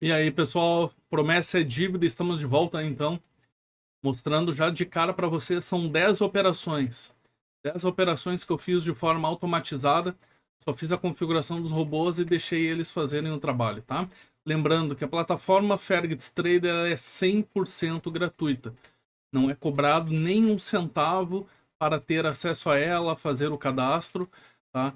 E aí, pessoal, promessa é dívida, estamos de volta então, mostrando já de cara para vocês, são 10 operações. 10 operações que eu fiz de forma automatizada, só fiz a configuração dos robôs e deixei eles fazerem o trabalho, tá? Lembrando que a plataforma Fergits Trader ela é 100% gratuita, não é cobrado nem um centavo para ter acesso a ela, fazer o cadastro, tá?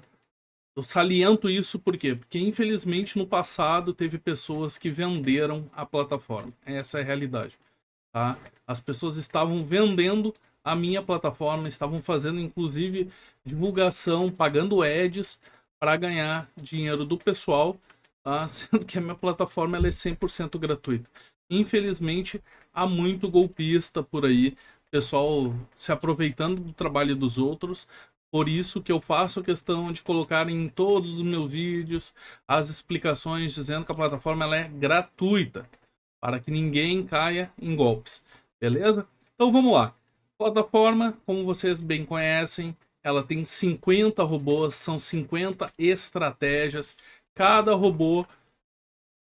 Eu saliento isso por quê? Porque infelizmente no passado teve pessoas que venderam a plataforma. Essa é a realidade, tá? As pessoas estavam vendendo a minha plataforma, estavam fazendo inclusive divulgação, pagando ads para ganhar dinheiro do pessoal, tá? Sendo que a minha plataforma ela é 100% gratuita. Infelizmente há muito golpista por aí, pessoal se aproveitando do trabalho dos outros. Por isso que eu faço questão de colocar em todos os meus vídeos as explicações dizendo que a plataforma ela é gratuita, para que ninguém caia em golpes, beleza? Então vamos lá. Plataforma, como vocês bem conhecem, ela tem 50 robôs, são 50 estratégias. Cada robô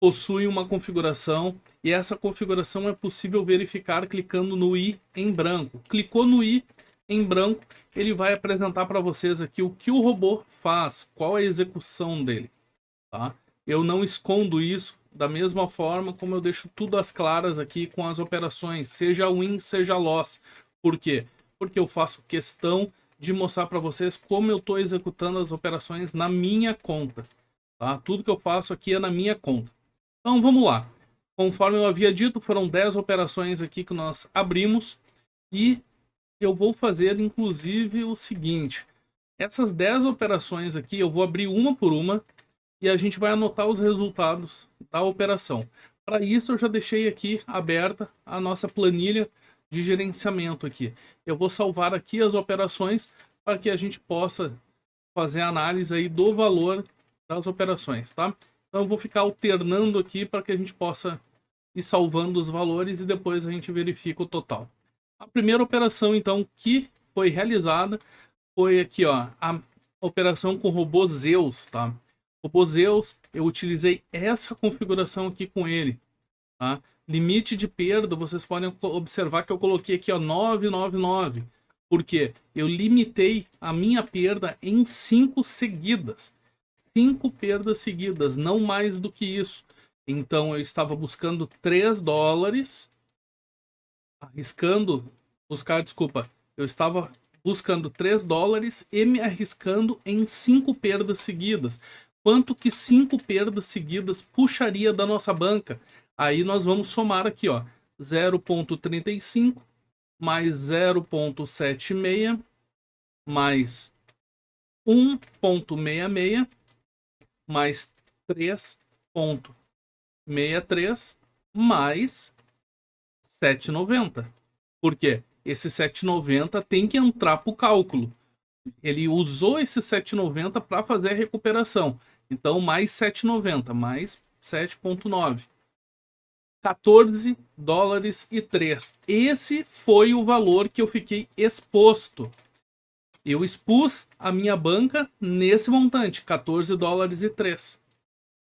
possui uma configuração e essa configuração é possível verificar clicando no i em branco. Clicou no i em branco, ele vai apresentar para vocês aqui o que o robô faz, qual é a execução dele, tá? Eu não escondo isso, da mesma forma como eu deixo tudo às claras aqui com as operações, seja win, seja loss. Por quê? Porque eu faço questão de mostrar para vocês como eu estou executando as operações na minha conta, tá? Tudo que eu faço aqui é na minha conta. Então vamos lá. Conforme eu havia dito, foram 10 operações aqui que nós abrimos e eu vou fazer inclusive o seguinte. Essas 10 operações aqui eu vou abrir uma por uma e a gente vai anotar os resultados da operação. Para isso eu já deixei aqui aberta a nossa planilha de gerenciamento aqui. Eu vou salvar aqui as operações para que a gente possa fazer a análise aí do valor das operações, tá? Então eu vou ficar alternando aqui para que a gente possa ir salvando os valores e depois a gente verifica o total. A primeira operação então que foi realizada foi aqui, ó, a operação com o robô Zeus, tá? O robô Zeus, eu utilizei essa configuração aqui com ele, tá? Limite de perda, vocês podem observar que eu coloquei aqui, ó, 999. Por quê? Eu limitei a minha perda em 5 seguidas. 5 perdas seguidas, não mais do que isso. Então eu estava buscando 3 dólares, arriscando, desculpa, eu estava buscando 3 dólares e me arriscando em 5 perdas seguidas. Quanto que 5 perdas seguidas puxaria da nossa banca? Aí nós vamos somar aqui, ó, 0,35 mais 0,76 mais 1,66 mais 3,63 mais 7,90. Por quê? Esse 7,90 tem que entrar para o cálculo. Ele usou esse 7,90 para fazer a recuperação. Então, mais 7,90, mais 7,9. 14 dólares e 3. Esse foi o valor que eu fiquei exposto. Eu expus a minha banca nesse montante, 14 dólares e 3.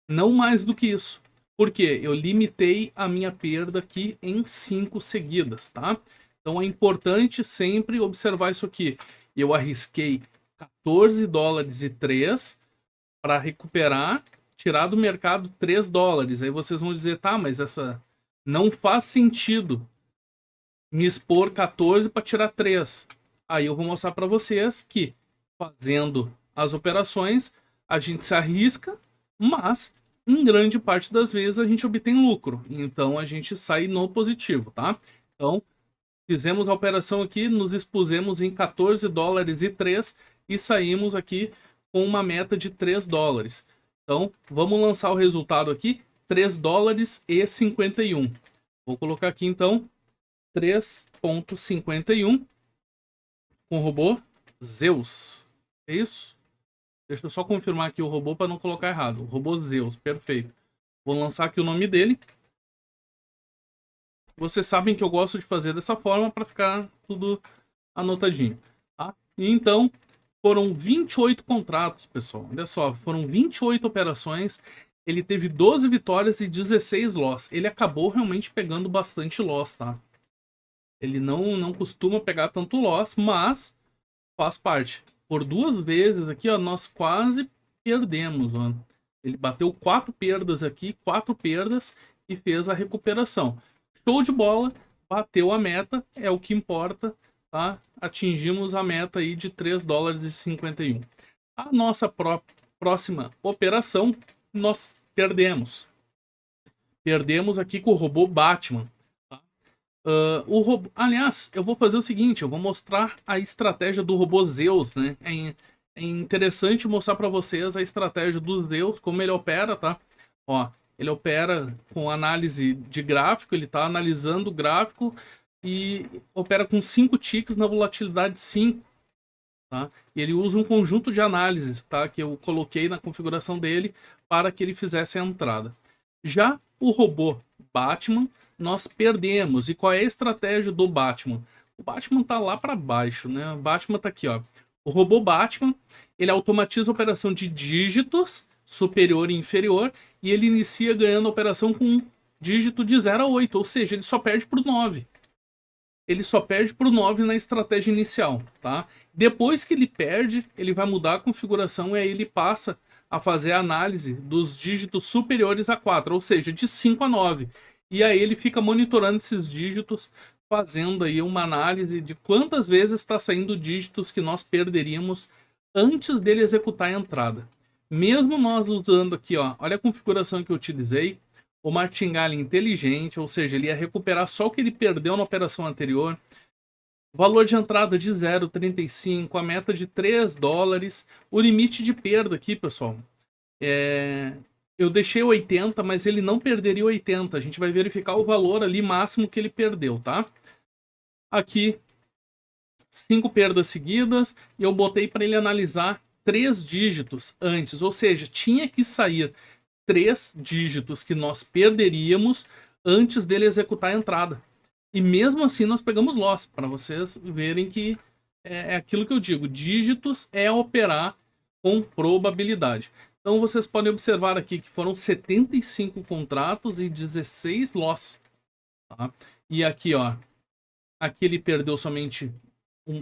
Não mais do que isso. Porque eu limitei a minha perda aqui em 5 seguidas, tá? Então é importante sempre observar isso aqui. Eu arrisquei 14 dólares e 3 para recuperar, tirar do mercado 3 dólares. Aí vocês vão dizer, tá, mas essa não faz sentido me expor 14 para tirar 3. Aí eu vou mostrar para vocês que fazendo as operações a gente se arrisca, mas em grande parte das vezes a gente obtém lucro. Então a gente sai no positivo, tá? Então fizemos a operação aqui, nos expusemos em 14 dólares e 3 e saímos aqui com uma meta de 3 dólares. Então vamos lançar o resultado aqui, 3 dólares e 51. Vou colocar aqui então 3,51 com o robô Zeus. É isso? Deixa eu só confirmar aqui o robô para não colocar errado. O robô Zeus, perfeito. Vou lançar aqui o nome dele. Vocês sabem que eu gosto de fazer dessa forma para ficar tudo anotadinho, tá? E então, foram 28 contratos, pessoal. Olha só, foram 28 operações. ele teve 12 vitórias e 16 loss. Ele acabou realmente pegando bastante loss, tá? Ele não costuma pegar tanto loss, mas faz parte. Por 2 vezes aqui, ó, nós quase perdemos, ó. Ele bateu 4 perdas aqui, 4 perdas e fez a recuperação. Show de bola, bateu a meta, é o que importa, tá? Atingimos a meta aí de 3 dólares e 51. A nossa próxima operação, nós perdemos. Perdemos aqui com o robô Batman. O robô... Aliás, eu vou fazer o seguinte, eu vou mostrar a estratégia do robô Zeus, né? É interessante mostrar para vocês a estratégia do Zeus, como ele opera, tá? Ó, ele opera com análise de gráfico, ele tá analisando o gráfico e opera com 5 ticks na volatilidade 5, tá? E ele usa um conjunto de análises, tá? Que eu coloquei na configuração dele para que ele fizesse a entrada. Já o robô Batman, nós perdemos. E qual é a estratégia do Batman? O Batman tá lá para baixo, né? O Batman tá aqui, ó. O robô Batman, ele automatiza a operação de dígitos, superior e inferior, e ele inicia ganhando a operação com um dígito de 0 a 8, ou seja, ele só perde pro 9. Ele só perde pro 9 na estratégia inicial, tá? Depois que ele perde, ele vai mudar a configuração e aí ele passa a fazer a análise dos dígitos superiores a 4, ou seja, de 5 a 9. E aí ele fica monitorando esses dígitos, fazendo aí uma análise de quantas vezes está saindo dígitos que nós perderíamos antes dele executar a entrada. Mesmo nós usando aqui, ó, olha a configuração que eu utilizei, o martingale inteligente, ou seja, ele ia recuperar só o que ele perdeu na operação anterior. Valor de entrada de 0,35, a meta de 3 dólares. O limite de perda aqui, pessoal, eu deixei 80, mas ele não perderia 80. A gente vai verificar o valor ali máximo que ele perdeu, tá? Aqui, 5 perdas seguidas, e eu botei para ele analisar 3 dígitos antes, ou seja, tinha que sair 3 dígitos que nós perderíamos antes dele executar a entrada. E mesmo assim nós pegamos loss, para vocês verem que é aquilo que eu digo, dígitos é operar com probabilidade. Então vocês podem observar aqui que foram 75 contratos e 16 loss. Tá? E aqui, ó, aqui ele perdeu somente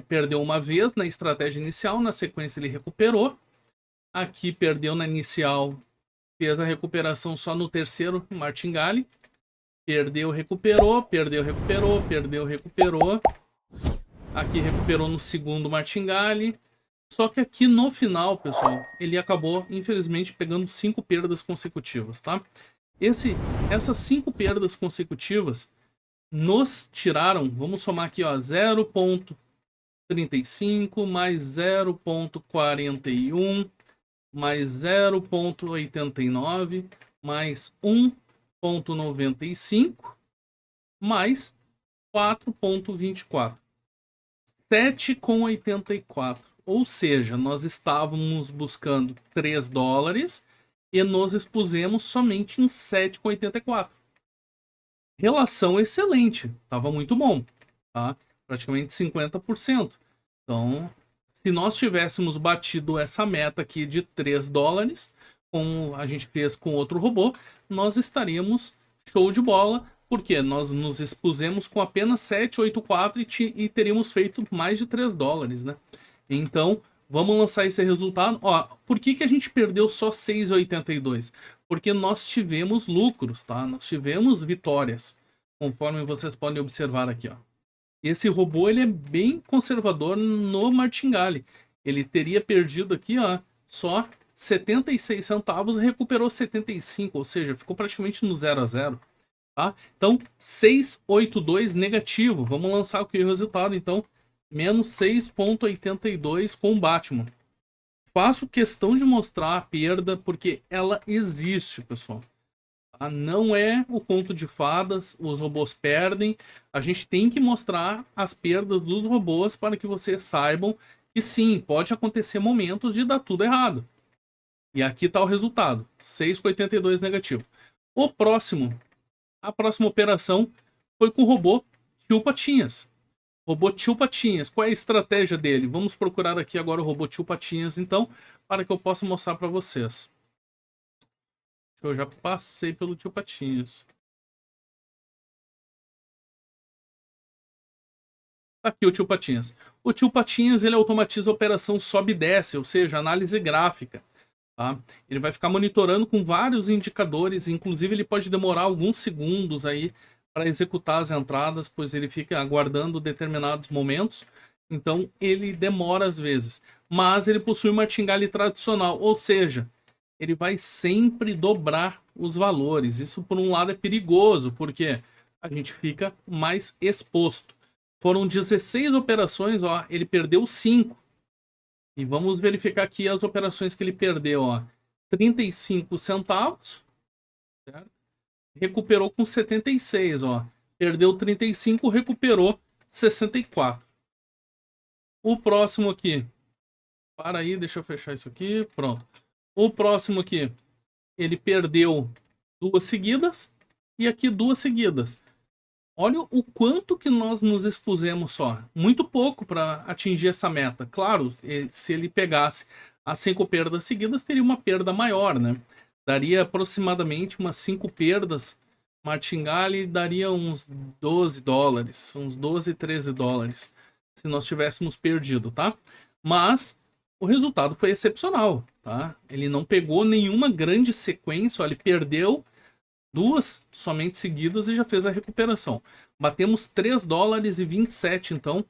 perdeu uma vez na estratégia inicial, na sequência ele recuperou. Aqui perdeu na inicial, fez a recuperação só no terceiro martingale. Perdeu, recuperou, perdeu, recuperou, perdeu, recuperou. Aqui recuperou no segundo martingale. Só que aqui no final, pessoal, ele acabou, infelizmente, pegando 5 perdas consecutivas, tá? Essas 5 perdas consecutivas nos tiraram, vamos somar aqui, ó, 0,35 mais 0,41 mais 0,89 mais 1,95 mais 4,24. 7,84. Ou seja, nós estávamos buscando 3 dólares e nos expusemos somente em 7,84. Relação excelente, estava muito bom, tá? Praticamente 50%. Então, se nós tivéssemos batido essa meta aqui de 3 dólares, como a gente fez com outro robô, nós estaríamos show de bola, porque nós nos expusemos com apenas 7,84 e teríamos feito mais de 3 dólares, né? Então, vamos lançar esse resultado. Ó, por que a gente perdeu só 6,82? Porque nós tivemos lucros, tá? Nós tivemos vitórias, conforme vocês podem observar aqui, ó. Esse robô, ele é bem conservador no martingale. Ele teria perdido aqui, ó, só 76 centavos e recuperou 75, ou seja, ficou praticamente no 0 a 0, tá? Então, 682 negativo. Vamos lançar aqui o resultado, então, menos 6,82 com o Batman. Faço questão de mostrar a perda porque ela existe, pessoal. Tá? Não é o conto de fadas, os robôs perdem. A gente tem que mostrar as perdas dos robôs para que vocês saibam que sim, pode acontecer momentos de dar tudo errado. E aqui está o resultado, 6,82 negativo. A próxima operação foi com o robô Tio Patinhas. Robô Tio Patinhas, qual é a estratégia dele? Vamos procurar aqui agora o robô Tio Patinhas, então, para que eu possa mostrar para vocês. Eu já passei pelo tio Patinhas. Aqui o tio Patinhas. O tio Patinhas, ele automatiza a operação sobe e desce, ou seja, análise gráfica. Tá? Ele vai ficar monitorando com vários indicadores, inclusive ele pode demorar alguns segundos aí para executar as entradas, pois ele fica aguardando determinados momentos. Então ele demora às vezes. Mas ele possui uma martingale tradicional, ou seja, ele vai sempre dobrar os valores. Isso, por um lado, é perigoso, porque a gente fica mais exposto. Foram 16 operações, ó, ele perdeu 5. E vamos verificar aqui as operações que ele perdeu, ó. 35 centavos, certo? Recuperou com 76, ó. Perdeu 35, recuperou 64. O próximo aqui. Para aí, deixa eu fechar isso aqui. Pronto. O próximo aqui, ele perdeu 2 seguidas e aqui 2 seguidas. Olha o quanto que nós nos expusemos só. Muito pouco para atingir essa meta. Claro, se ele pegasse as 5 perdas seguidas, teria uma perda maior, né? Daria aproximadamente umas 5 perdas. Martingale daria uns 12 dólares, uns 12, 13 dólares, se nós tivéssemos perdido, tá? Mas o resultado foi excepcional, tá? Ele não pegou nenhuma grande sequência, ó, ele perdeu 2 somente seguidas e já fez a recuperação. Batemos 3 dólares e 27, então,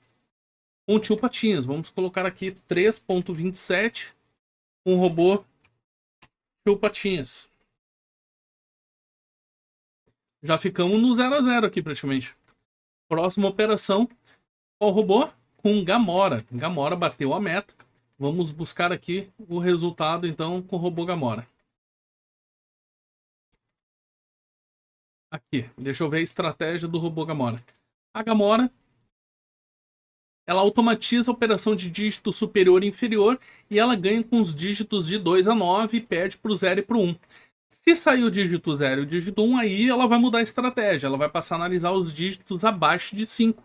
com o tio Patinhas. Vamos colocar aqui 3,27 com o robô tio Patinhas. Já ficamos no 0 a 0 aqui praticamente. Próxima operação, o robô com Gamora. Gamora bateu a meta. Vamos buscar aqui o resultado, então, com o robô Gamora. Aqui, deixa eu ver a estratégia do robô Gamora. A Gamora, ela automatiza a operação de dígito superior e inferior e ela ganha com os dígitos de 2 a 9 e perde para o 0 e para o 1. Se sair o dígito 0 e o dígito 1, aí ela vai mudar a estratégia. Ela vai passar a analisar os dígitos abaixo de 5.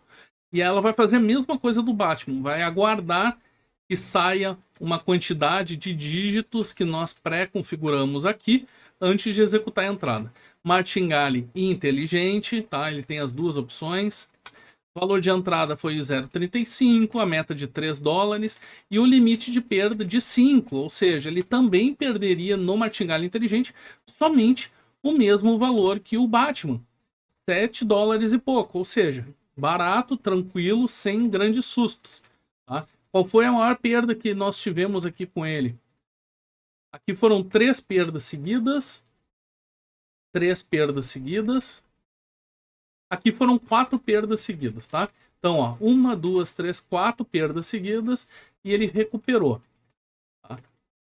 E ela vai fazer a mesma coisa do Batman. Vai aguardar que saia uma quantidade de dígitos que nós pré-configuramos aqui antes de executar a entrada. Martingale inteligente, tá? Ele tem as 2 opções. O valor de entrada foi 0,35, a meta de 3 dólares e o limite de perda de 5, ou seja, ele também perderia no Martingale inteligente somente o mesmo valor que o Batman, 7 dólares e pouco, ou seja, barato, tranquilo, sem grandes sustos. Tá? Qual foi a maior perda que nós tivemos aqui com ele? Aqui foram 3 perdas seguidas. 3 perdas seguidas. Aqui foram 4 perdas seguidas, tá? Então, ó, 1, 2, 3, 4 perdas seguidas e ele recuperou. Tá?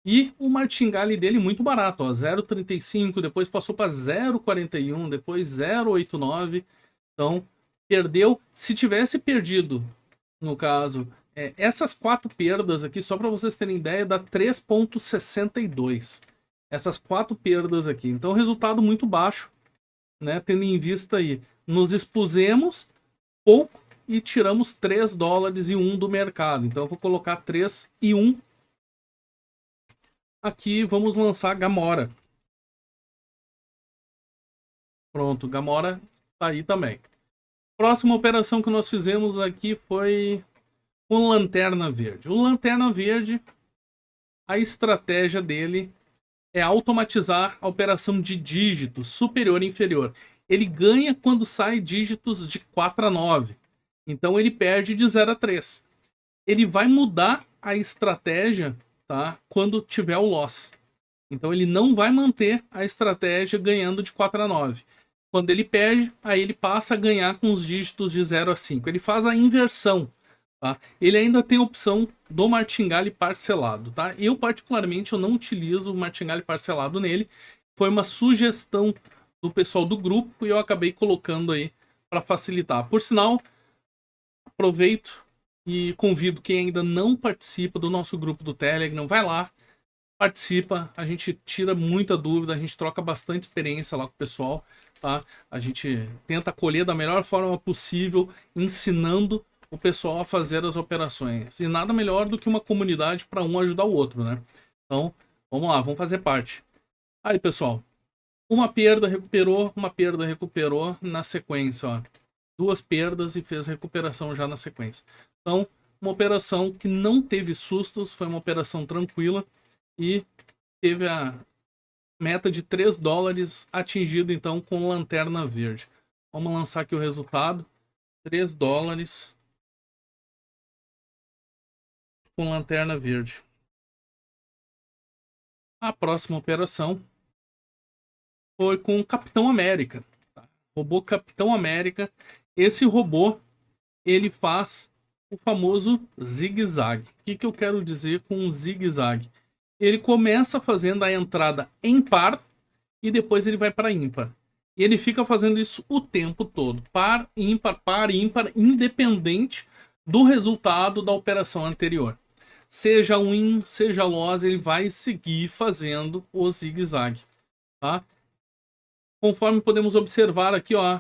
E o martingale dele muito barato, ó, 0,35, depois passou para 0,41, depois 0,89. Então, perdeu. Se tivesse perdido, no caso, essas 4 perdas aqui, só para vocês terem ideia, dá 3,62. Essas 4 perdas aqui. Então, resultado muito baixo, né? Tendo em vista aí, nos expusemos pouco e tiramos 3 dólares e 1 do mercado. Então, eu vou colocar 3 e 1. Aqui, vamos lançar Gamora. Pronto, Gamora tá aí também. Próxima operação que nós fizemos aqui foi com Lanterna Verde. O Lanterna Verde, a estratégia dele é automatizar a operação de dígitos superior e inferior. Ele ganha quando sai dígitos de 4 a 9. Então ele perde de 0 a 3. Ele vai mudar a estratégia, tá, quando tiver o loss. Então ele não vai manter a estratégia ganhando de 4 a 9. Quando ele perde, aí ele passa a ganhar com os dígitos de 0 a 5. Ele faz a inversão. Tá? Ele ainda tem a opção do martingale parcelado. Tá? Eu, particularmente, eu não utilizo o martingale parcelado nele. Foi uma sugestão do pessoal do grupo e eu acabei colocando aí para facilitar. Por sinal, aproveito e convido quem ainda não participa do nosso grupo do Telegram, vai lá, participa, a gente tira muita dúvida, a gente troca bastante experiência lá com o pessoal, tá? A gente tenta acolher da melhor forma possível, ensinando o pessoal a fazer as operações. E nada melhor do que uma comunidade para um ajudar o outro, né? Então, vamos lá, vamos fazer parte. Aí, pessoal, uma perda, recuperou na sequência, ó. 2 perdas e fez recuperação já na sequência. Então, uma operação que não teve sustos, foi uma operação tranquila e teve a meta de 3 dólares atingido então com lanterna verde. Vamos lançar aqui o resultado. 3 dólares com lanterna verde. A próxima operação foi com o Capitão América. Tá? Robô Capitão América. Esse robô, ele faz o famoso zigue-zague. O que eu quero dizer com zigue-zague? Ele começa fazendo a entrada em par e depois ele vai para ímpar. E ele fica fazendo isso o tempo todo. Par, ímpar, independente do resultado da operação anterior. Seja win, seja loss, ele vai seguir fazendo o zigue-zague. Tá? Conforme podemos observar aqui, ó,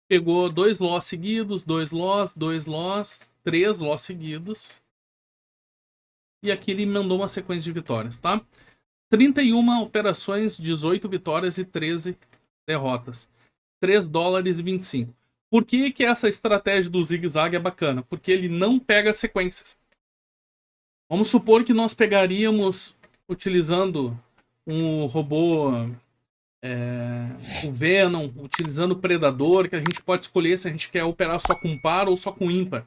pegou 2 loss seguidos, 2 loss, 2 loss, 3 loss seguidos. E aqui ele mandou uma sequência de vitórias, tá? 31 operações, 18 vitórias e 13 derrotas. 3 dólares e 25. Por que essa estratégia do zigue-zague é bacana? Porque ele não pega sequências. Vamos supor que nós pegaríamos, utilizando um robô, o Venom, utilizando o Predador, que a gente pode escolher se a gente quer operar só com par ou só com ímpar.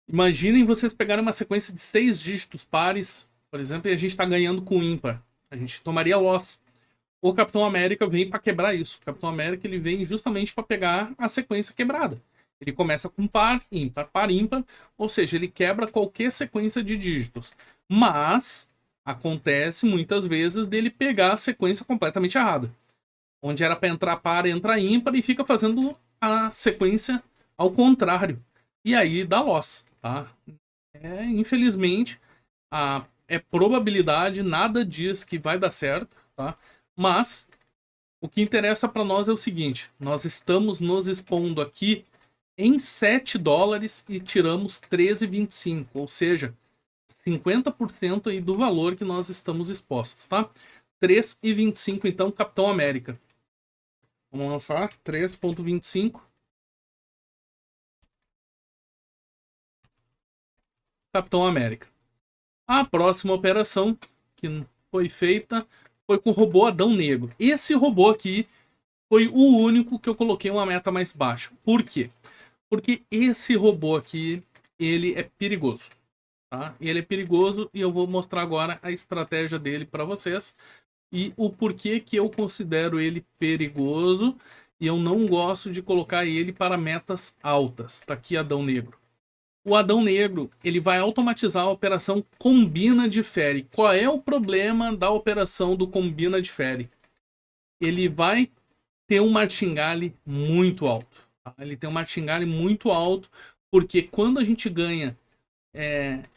Imaginem vocês pegarem uma sequência de 6 dígitos pares, por exemplo, e a gente está ganhando com ímpar. A gente tomaria loss. O Capitão América vem para quebrar isso. O Capitão América ele vem justamente para pegar a sequência quebrada. Ele começa com par, ímpar, ou seja, ele quebra qualquer sequência de dígitos. Mas acontece muitas vezes dele pegar a sequência completamente errada. Onde era para entrar par, entra ímpar e fica fazendo a sequência ao contrário. E aí dá loss, tá? Infelizmente, é probabilidade, nada diz que vai dar certo, tá? Mas o que interessa para nós é o seguinte: nós estamos nos expondo aqui em 7 dólares e tiramos 13,25, ou seja, 50% aí do valor que nós estamos expostos, tá? 3,25 então, Capitão América. Vamos lançar 3,25. Capitão América. A próxima operação que foi feita foi com o robô Adão Negro. Esse robô aqui foi o único que eu coloquei uma meta mais baixa. Por quê? Porque esse robô aqui, ele é perigoso. Tá? Ele é perigoso e eu vou mostrar agora a estratégia dele para vocês. E o porquê que eu considero ele perigoso e eu não gosto de colocar ele para metas altas. Tá aqui Adão Negro. O Adão Negro, ele vai automatizar a operação Combina Difere. Qual é o problema da operação do Combina Difere? Ele vai ter um martingale muito alto. Tá? Ele tem um martingale muito alto, porque quando a gente ganha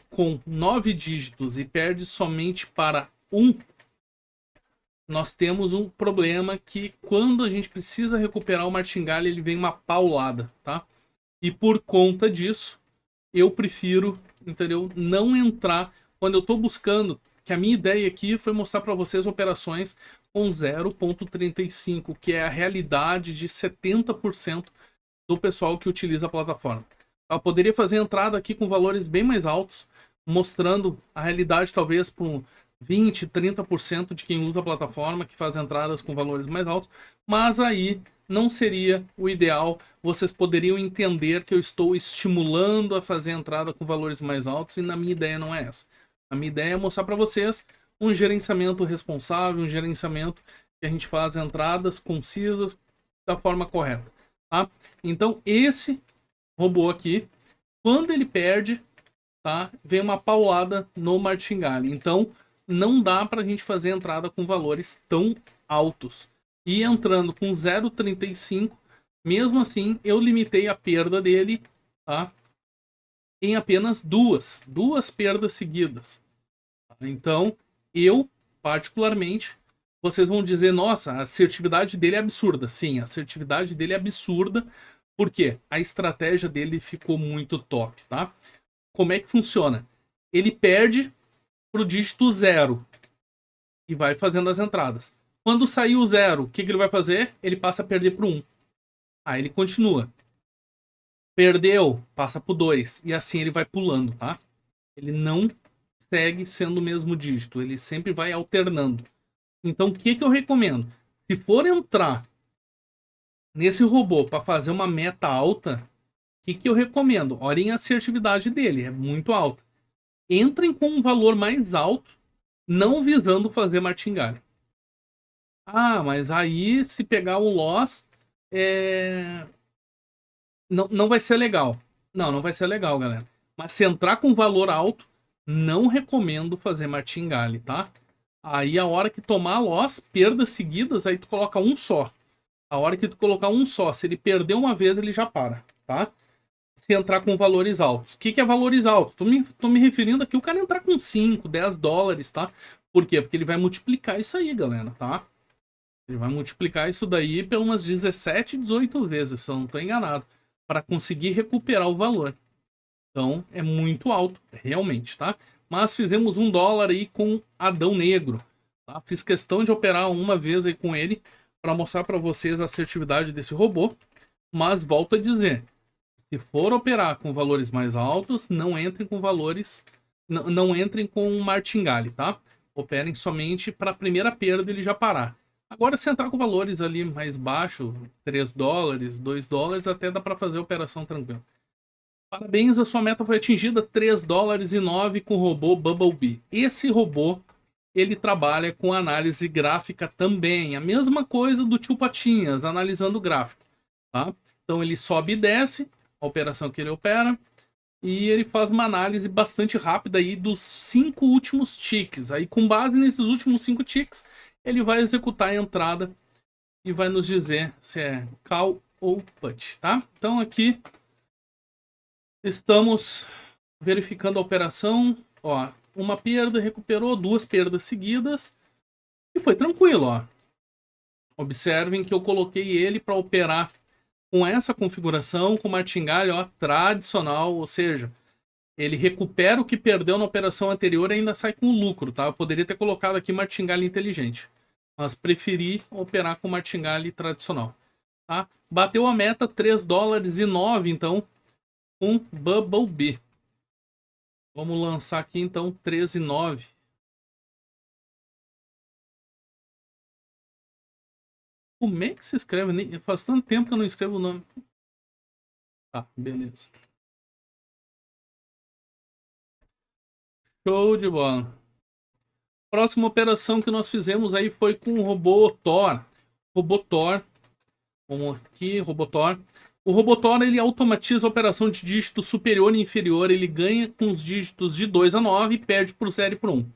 com 9 dígitos e perde somente para 1, nós temos um problema que quando a gente precisa recuperar o martingale, ele vem uma paulada, tá? E por conta disso, eu prefiro, entendeu, não entrar quando eu estou buscando, que a minha ideia aqui foi mostrar para vocês operações com 0,35, que é a realidade de 70% do pessoal que utiliza a plataforma. Eu poderia fazer entrada aqui com valores bem mais altos, mostrando a realidade talvez para 20, 30% de quem usa a plataforma, que faz entradas com valores mais altos, mas aí não seria o ideal. Vocês poderiam entender que eu estou estimulando a fazer entrada com valores mais altos e na minha ideia não é essa. A minha ideia é mostrar para vocês um gerenciamento responsável, um gerenciamento que a gente faz entradas concisas da forma correta. Tá? Então esse robô aqui, quando ele perde, tá, vem uma paulada no martingale. Então não dá para a gente fazer entrada com valores tão altos. E entrando com 0,35, mesmo assim eu limitei a perda dele, tá, em apenas duas perdas seguidas. Então eu, particularmente, vocês vão dizer, nossa, a assertividade dele é absurda. Sim, a assertividade dele é absurda, porque a estratégia dele ficou muito top, tá? Como é que funciona? Ele perde pro dígito 0 e vai fazendo as entradas. Quando sair o 0, o que ele vai fazer? Ele passa a perder pro 1. Aí ele continua. Perdeu, passa pro 2. E assim ele vai pulando, tá? Ele não segue sendo o mesmo dígito. Ele sempre vai alternando. Então, o que eu recomendo? Se for entrar nesse robô para fazer uma meta alta, o que eu recomendo? Olhem a assertividade dele, é muito alta. Entrem com um valor mais alto, não visando fazer martingale. Ah, mas aí se pegar o loss, não vai ser legal. Não vai ser legal, galera. Mas se entrar com valor alto, não recomendo fazer martingale, tá? Aí a hora que tomar loss, perdas seguidas, aí tu coloca um só. A hora que tu colocar um só, se ele perder uma vez, ele já para, tá? Se entrar com valores altos. O que é valores altos? Tô me referindo aqui o cara entrar com 5, 10 dólares, tá? Por quê? Porque ele vai multiplicar isso aí, galera, tá? Ele vai multiplicar isso daí por umas 17, 18 vezes, se eu não tô enganado, para conseguir recuperar o valor. Então, é muito alto, realmente, tá? Mas fizemos $1 aí com Adão Negro, tá? Fiz questão de operar uma vez aí com ele para mostrar para vocês a assertividade desse robô, mas volto a dizer, se for operar com valores mais altos, não entrem com valores, não entrem com martingale, tá? Operem somente para a primeira perda ele já parar. Agora, se entrar com valores ali mais baixos, 3 dólares, 2 dólares, até dá para fazer a operação tranquila. Parabéns, a sua meta foi atingida, 3 dólares e 9 com o robô Bumblebee. Esse robô, ele trabalha com análise gráfica também. A mesma coisa do Tio Patinhas, analisando o gráfico, tá? Então ele sobe e desce, a operação que ele opera, e ele faz uma análise bastante rápida aí dos 5 últimos ticks. Aí com base nesses últimos 5 ticks, ele vai executar a entrada e vai nos dizer se é call ou put, tá? Então aqui estamos verificando a operação, ó, uma perda, recuperou, 2 perdas seguidas e foi tranquilo, ó. Observem que eu coloquei ele para operar com essa configuração, com martingale, ó, tradicional, ou seja, ele recupera o que perdeu na operação anterior e ainda sai com lucro, tá? Eu poderia ter colocado aqui martingale inteligente, mas preferi operar com martingale tradicional, tá? Bateu a meta, 3 dólares e 9, então, com Bumblebee. Vamos lançar aqui, então, 13,9. Como é que se escreve? Faz tanto tempo que eu não escrevo o nome. Tá, beleza. Show de bola. Próxima operação que nós fizemos aí foi com o robô Thor. Robô Thor. Vamos aqui, robô Thor. O robô Thor, ele automatiza a operação de dígito superior e inferior. Ele ganha com os dígitos de 2 a 9 e perde por 0 e por 1.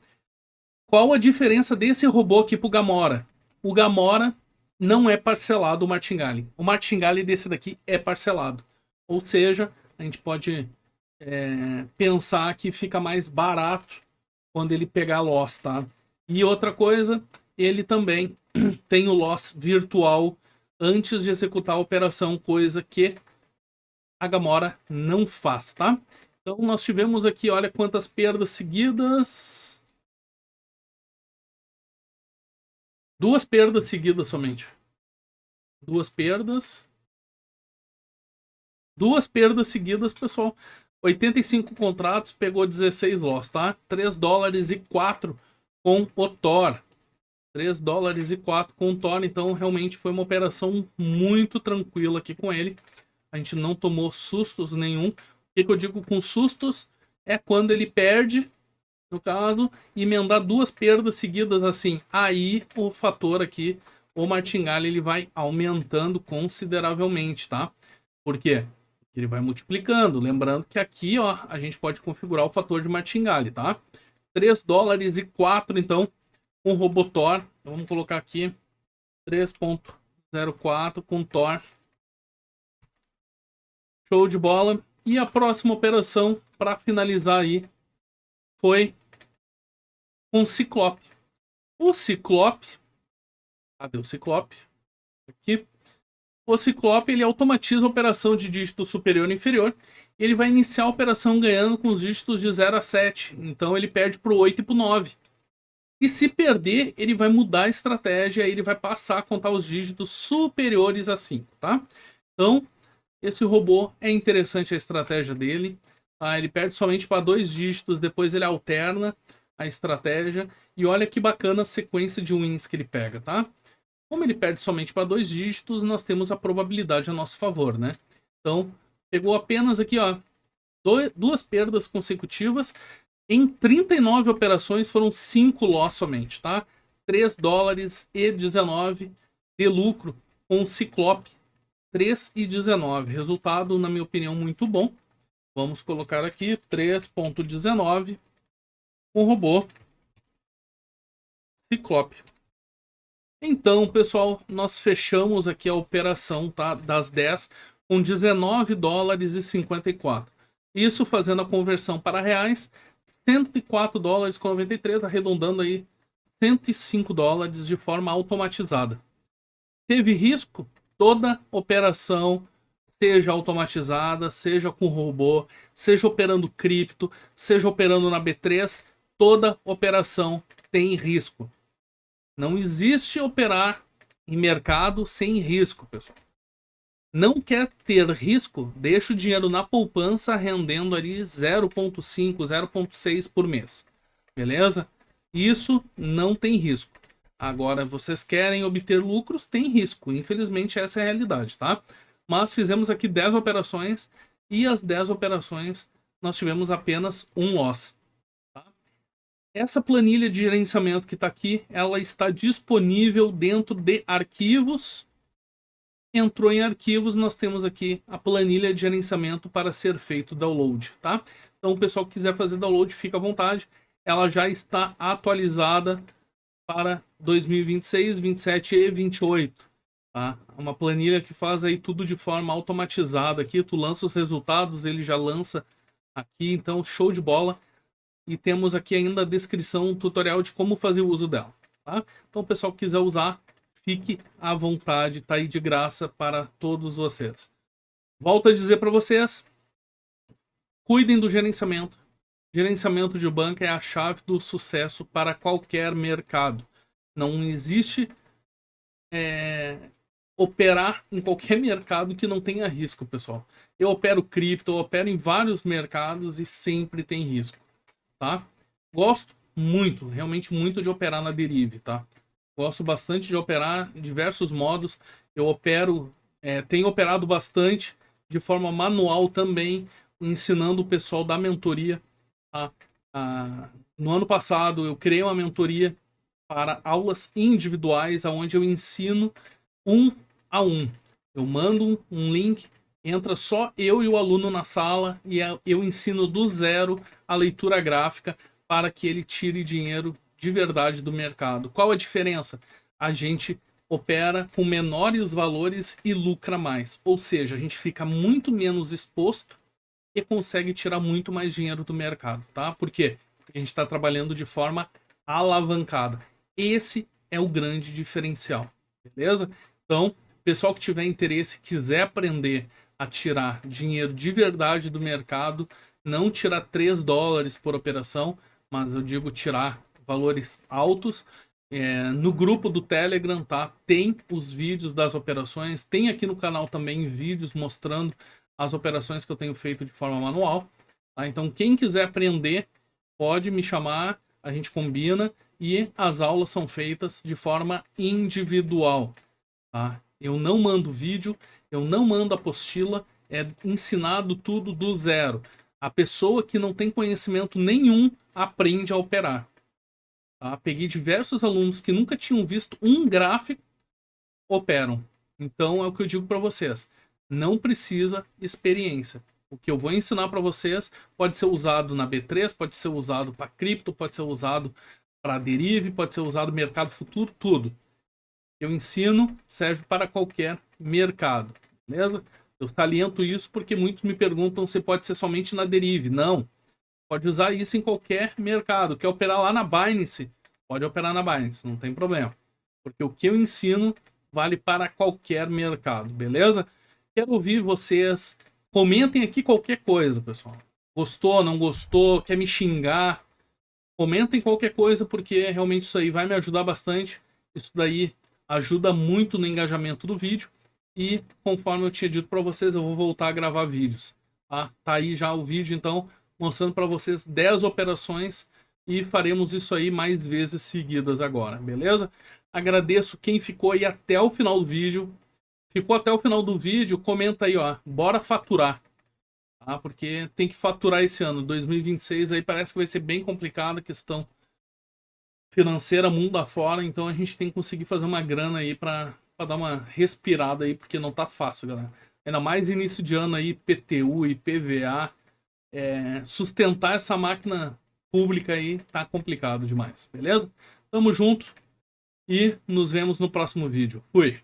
Qual a diferença desse robô aqui pro Gamora? O Gamora não é parcelado o martingale. O martingale desse daqui é parcelado. Ou seja, a gente pode pensar que fica mais barato quando ele pegar loss, tá? E outra coisa, ele também tem o loss virtual antes de executar a operação, coisa que a Gamora não faz, tá? Então nós tivemos aqui, olha quantas perdas seguidas. 2 perdas seguidas somente. 2 perdas. 2 perdas seguidas, pessoal. 85 contratos, pegou 16 loss, tá? 3 dólares e 4 com o Thor. 3 dólares e 4 com o Thor, então realmente foi uma operação muito tranquila aqui com ele. A gente não tomou sustos nenhum. O que eu digo com sustos é quando ele perde, no caso, emendar 2 perdas seguidas assim. Aí o fator aqui, o martingale, ele vai aumentando consideravelmente, tá? Por quê? Ele vai multiplicando. Lembrando que aqui, ó, a gente pode configurar o fator de martingale, tá? 3 dólares e 4, então, com o robô Thor. Vamos colocar aqui 3.04 com Thor. Show de bola. E a próxima operação, para finalizar aí, foi com o Ciclope. O Ciclope... Cadê o Ciclope? Aqui. O Ciclope, ele automatiza a operação de dígito superior e inferior. E ele vai iniciar a operação ganhando com os dígitos de 0 a 7. Então ele perde para o 8 e para o 9. E se perder, ele vai mudar a estratégia, ele vai passar a contar os dígitos superiores a 5, tá? Então, esse robô é interessante a estratégia dele. Tá? Ele perde somente para 2 dígitos, depois ele alterna a estratégia. E olha que bacana a sequência de wins que ele pega, tá? Como ele perde somente para 2 dígitos, nós temos a probabilidade a nosso favor, né? Então, pegou apenas aqui, ó, 2 perdas consecutivas. Em 39 operações foram 5 loss somente, tá? 3 dólares e 19 de lucro com o Ciclope. 3,19. Resultado, na minha opinião, muito bom. Vamos colocar aqui 3,19 com o robô Ciclope. Então, pessoal, nós fechamos aqui a operação, tá, das 10 com 19 dólares e 54. Isso fazendo a conversão para reais, 104 dólares com 93, arredondando aí 105 dólares de forma automatizada. Teve risco? Toda operação, seja automatizada, seja com robô, seja operando cripto, seja operando na B3, toda operação tem risco. Não existe operar em mercado sem risco, pessoal. Não quer ter risco? Deixa o dinheiro na poupança rendendo ali 0,5, 0,6 por mês. Beleza? Isso não tem risco. Agora, vocês querem obter lucros? Tem risco. Infelizmente, essa é a realidade, tá? Mas fizemos aqui 10 operações e as 10 operações nós tivemos apenas um loss. Essa planilha de gerenciamento que está aqui, ela está disponível dentro de arquivos. Entrou em arquivos, nós temos aqui a planilha de gerenciamento para ser feito download, tá? Então, o pessoal que quiser fazer download, fica à vontade. Ela já está atualizada para 2026, 27 e 28, tá? Uma planilha que faz aí tudo de forma automatizada aqui. Tu lança os resultados, ele já lança aqui, então show de bola. E temos aqui ainda a descrição, um tutorial de como fazer o uso dela, tá? Então, o pessoal que quiser usar, fique à vontade, tá aí de graça para todos vocês. Volto a dizer para vocês, cuidem do gerenciamento. Gerenciamento de banca é a chave do sucesso para qualquer mercado. Não existe operar em qualquer mercado que não tenha risco, pessoal. Eu opero cripto, eu opero em vários mercados e sempre tem risco. Tá? Gosto muito, realmente muito de operar na Derive, tá? Gosto bastante de operar em diversos modos. Eu opero, tenho operado bastante de forma manual também, ensinando o pessoal da mentoria. Tá? No ano passado eu criei uma mentoria para aulas individuais, onde eu ensino 1 a 1. Eu mando um link, entra só eu e o aluno na sala e eu ensino do zero a leitura gráfica para que ele tire dinheiro de verdade do mercado. Qual a diferença? A gente opera com menores valores e lucra mais. Ou seja, a gente fica muito menos exposto e consegue tirar muito mais dinheiro do mercado, tá? Por quê? Porque a gente está trabalhando de forma alavancada. Esse é o grande diferencial, beleza? Então, pessoal que tiver interesse, quiser aprender a tirar dinheiro de verdade do mercado, não tirar 3 dólares por operação, mas eu digo tirar valores altos, no grupo do Telegram, tá? Tem os vídeos das operações, tem aqui no canal também vídeos mostrando as operações que eu tenho feito de forma manual, tá? Então, quem quiser aprender, pode me chamar, a gente combina e as aulas são feitas de forma individual, tá? Eu não mando vídeo, eu não mando apostila, é ensinado tudo do zero. A pessoa que não tem conhecimento nenhum aprende a operar. Tá? Peguei diversos alunos que nunca tinham visto um gráfico, operam. Então é o que eu digo para vocês. Não precisa experiência. O que eu vou ensinar para vocês pode ser usado na B3, pode ser usado para cripto, pode ser usado para derive, pode ser usado no mercado futuro, tudo. Eu ensino, serve para qualquer mercado, beleza? Eu saliento isso porque muitos me perguntam se pode ser somente na derive. Não. Pode usar isso em qualquer mercado. Quer operar lá na Binance? Pode operar na Binance, não tem problema. Porque o que eu ensino vale para qualquer mercado, beleza? Quero ouvir vocês. Comentem aqui qualquer coisa, pessoal. Gostou, não gostou, quer me xingar? Comentem qualquer coisa, porque realmente isso aí vai me ajudar bastante. Isso daí ajuda muito no engajamento do vídeo. E conforme eu tinha dito para vocês, eu vou voltar a gravar vídeos. Tá aí já o vídeo, então, mostrando para vocês 10 operações. E faremos isso aí mais vezes seguidas agora, beleza? Agradeço quem ficou aí até o final do vídeo. Ficou até o final do vídeo, comenta aí, ó. Bora faturar. Tá? Porque tem que faturar esse ano. 2026 aí parece que vai ser bem complicada a questão financeira, mundo afora. Então a gente tem que conseguir fazer uma grana aí pra dar uma respirada aí, porque não tá fácil, galera. Ainda mais início de ano aí, PTU e PVA. Sustentar essa máquina pública aí tá complicado demais, beleza? Tamo junto e nos vemos no próximo vídeo. Fui!